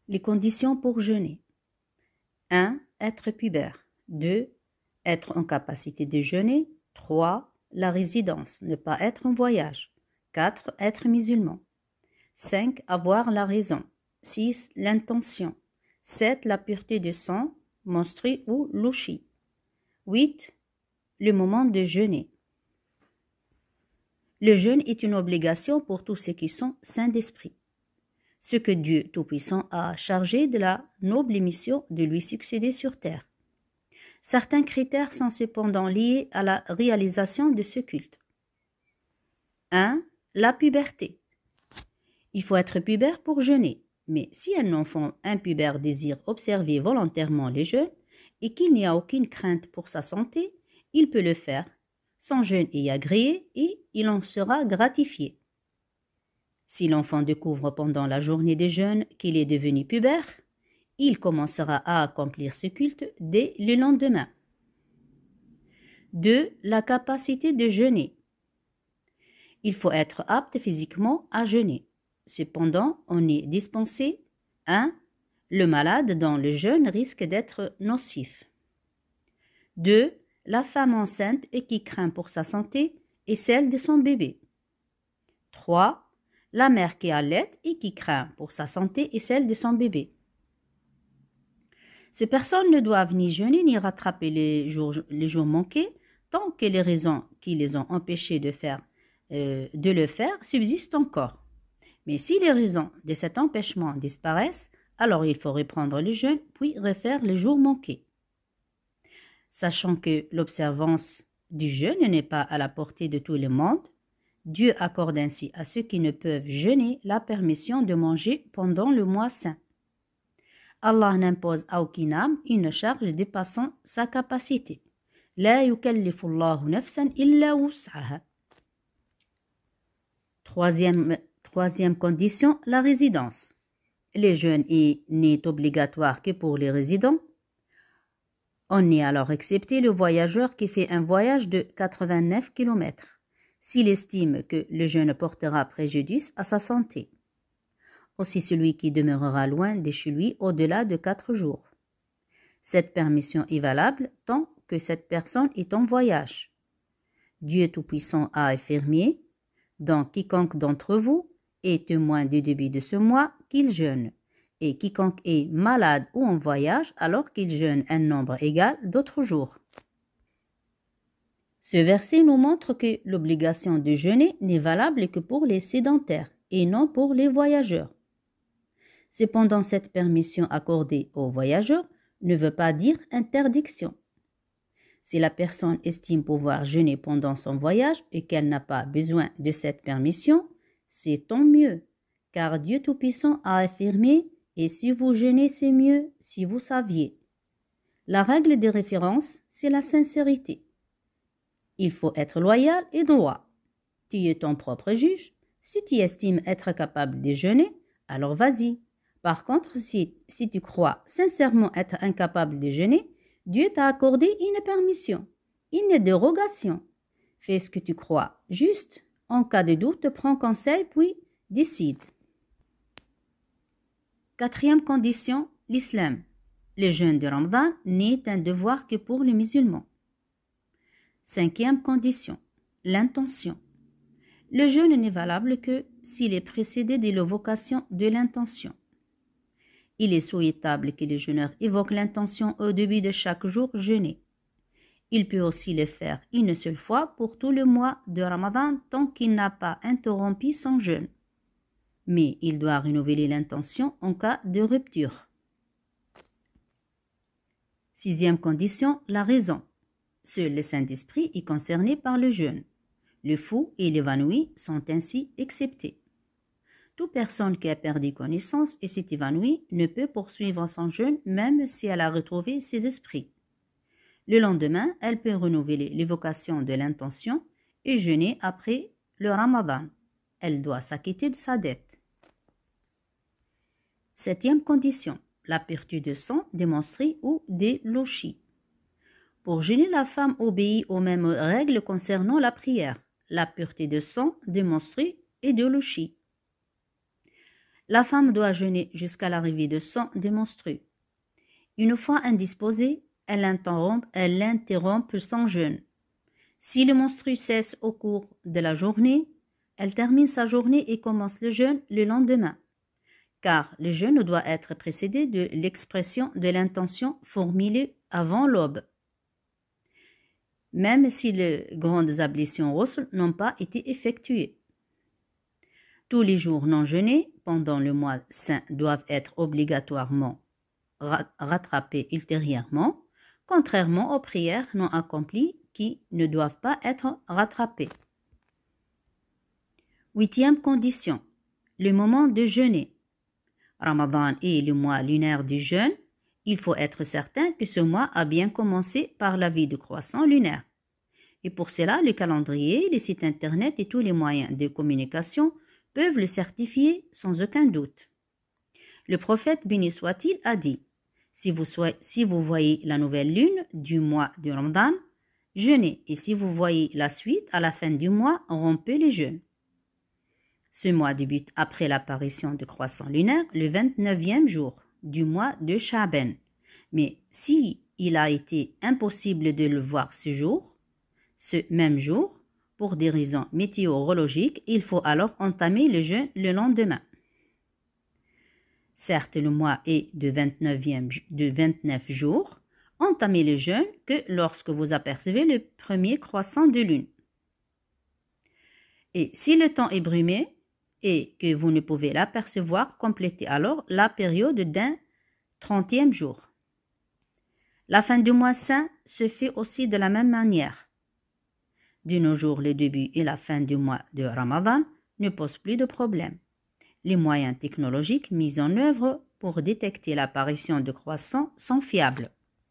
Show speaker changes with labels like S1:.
S1: Les conditions pour jeûner. 1. Être pubère. 2. Être en capacité de jeûner. 3. La résidence, ne pas être en voyage. 4. Être musulman. 5. Avoir la raison. 6. L'intention. 7. La pureté du sang, menstru ou louchi. 8. Le moment de jeûner. Le jeûne est une obligation pour tous ceux qui sont saints d'esprit. Ce que Dieu Tout-Puissant a chargé de la noble mission de lui succéder sur terre. Certains critères sont cependant liés à la réalisation de ce culte. 1. La puberté. Il faut être pubère pour jeûner, mais si un enfant impubère désire observer volontairement les jeûnes et qu'il n'y a aucune crainte pour sa santé, il peut le faire. Son jeûne est agréé et il en sera gratifié. Si l'enfant découvre pendant la journée des jeûnes qu'il est devenu pubère, il commencera à accomplir ce culte dès le lendemain. 2. La capacité de jeûner. Il faut être apte physiquement à jeûner. Cependant, on est dispensé 1. Le malade dont le jeûne risque d'être nocif. 2. La femme enceinte et qui craint pour sa santé et celle de son bébé. 3. La mère qui allaite et qui craint pour sa santé et celle de son bébé. Ces personnes ne doivent ni jeûner ni rattraper les jours manqués tant que les raisons qui les ont empêchés de le faire subsistent encore. Mais si les raisons de cet empêchement disparaissent, alors il faut reprendre le jeûne puis refaire les jours manqués. Sachant que l'observance du jeûne n'est pas à la portée de tout le monde, Dieu accorde ainsi à ceux qui ne peuvent jeûner la permission de manger pendant le mois saint. Allah n'impose à aucune âme une charge dépassant sa capacité. La yukallifu Allahu nafsan illa wus'aha. Troisième condition, la résidence. Le jeûne n'est obligatoire que pour les résidents. On est alors excepté le voyageur qui fait un voyage de 89 km. S'il estime que le jeûne portera préjudice à sa santé. Aussi celui qui demeurera loin de chez lui au-delà de 4 jours. Cette permission est valable tant que cette personne est en voyage. Dieu Tout-Puissant a affirmé « Donc quiconque d'entre vous est témoin du début de ce mois qu'il jeûne, et quiconque est malade ou en voyage alors qu'il jeûne un nombre égal d'autres jours. » Ce verset nous montre que l'obligation de jeûner n'est valable que pour les sédentaires et non pour les voyageurs. Cependant, cette permission accordée aux voyageurs ne veut pas dire interdiction. Si la personne estime pouvoir jeûner pendant son voyage et qu'elle n'a pas besoin de cette permission, c'est tant mieux, car Dieu Tout-Puissant a affirmé « Et si vous jeûnez, c'est mieux si vous saviez ». La règle de référence, c'est la sincérité. Il faut être loyal et droit. Tu es ton propre juge. Si tu estimes être capable de jeûner, alors vas-y. Par contre, si tu crois sincèrement être incapable de jeûner, Dieu t'a accordé une permission, une dérogation. Fais ce que tu crois juste. En cas de doute, prends conseil puis décide. Quatrième condition, l'islam. Le jeûne de Ramadan n'est un devoir que pour les musulmans. Cinquième condition, l'intention. Le jeûne n'est valable que s'il est précédé de l'évocation de l'intention. Il est souhaitable que le jeûneur évoque l'intention au début de chaque jour jeûné. Il peut aussi le faire une seule fois pour tout le mois de Ramadan tant qu'il n'a pas interrompu son jeûne. Mais il doit renouveler l'intention en cas de rupture. Sixième condition, la raison. Seul le Saint-Esprit est concerné par le jeûne. Le fou et l'évanoui sont ainsi exceptés. Toute personne qui a perdu connaissance et s'est évanouie ne peut poursuivre son jeûne même si elle a retrouvé ses esprits. Le lendemain, elle peut renouveler l'évocation de l'intention et jeûner après le Ramadan. Elle doit s'acquitter de sa dette. Septième condition, la pureté de sang démonstrée ou des louchis. Pour jeûner, la femme obéit aux mêmes règles concernant la prière, la pureté de sang démonstrée et de louchis. La femme doit jeûner jusqu'à l'arrivée de sang des menstrues. Une fois indisposée, elle interrompt son jeûne. Si le menstru cesse au cours de la journée, elle termine sa journée et commence le jeûne le lendemain, car le jeûne doit être précédé de l'expression de l'intention formulée avant l'aube, même si les grandes ablutions ghusl n'ont pas été effectuées. Tous les jours non jeûnés pendant le mois saint doivent être obligatoirement rattrapés ultérieurement, contrairement aux prières non accomplies qui ne doivent pas être rattrapées. 8e condition, le moment de jeûner. Ramadan est le mois lunaire du jeûne. Il faut être certain que ce mois a bien commencé par la vie de croissant lunaire. Et pour cela, le calendrier, les sites internet et tous les moyens de communication peuvent le certifier sans aucun doute. Le prophète, béni soit-il, a dit « Si vous voyez la nouvelle lune du mois de Ramadan, jeûnez, et si vous voyez la suite à la fin du mois, rompez les jeûnes. » Ce mois débute après l'apparition du croissant lunaire le 29e jour du mois de Sha'ban. Mais si il a été impossible de le voir ce même jour, pour des raisons météorologiques, il faut alors entamer le jeûne le lendemain. Certes, le mois est de 29 jours. Entamez le jeûne que lorsque vous apercevez le premier croissant de lune. Et si le temps est brumé et que vous ne pouvez l'apercevoir, complétez alors la période d'un 30e jour. La fin du mois saint se fait aussi de la même manière. De nos jours, le début et la fin du mois de Ramadan ne posent plus de problème. Les moyens technologiques mis en œuvre pour détecter l'apparition de croissants sont fiables.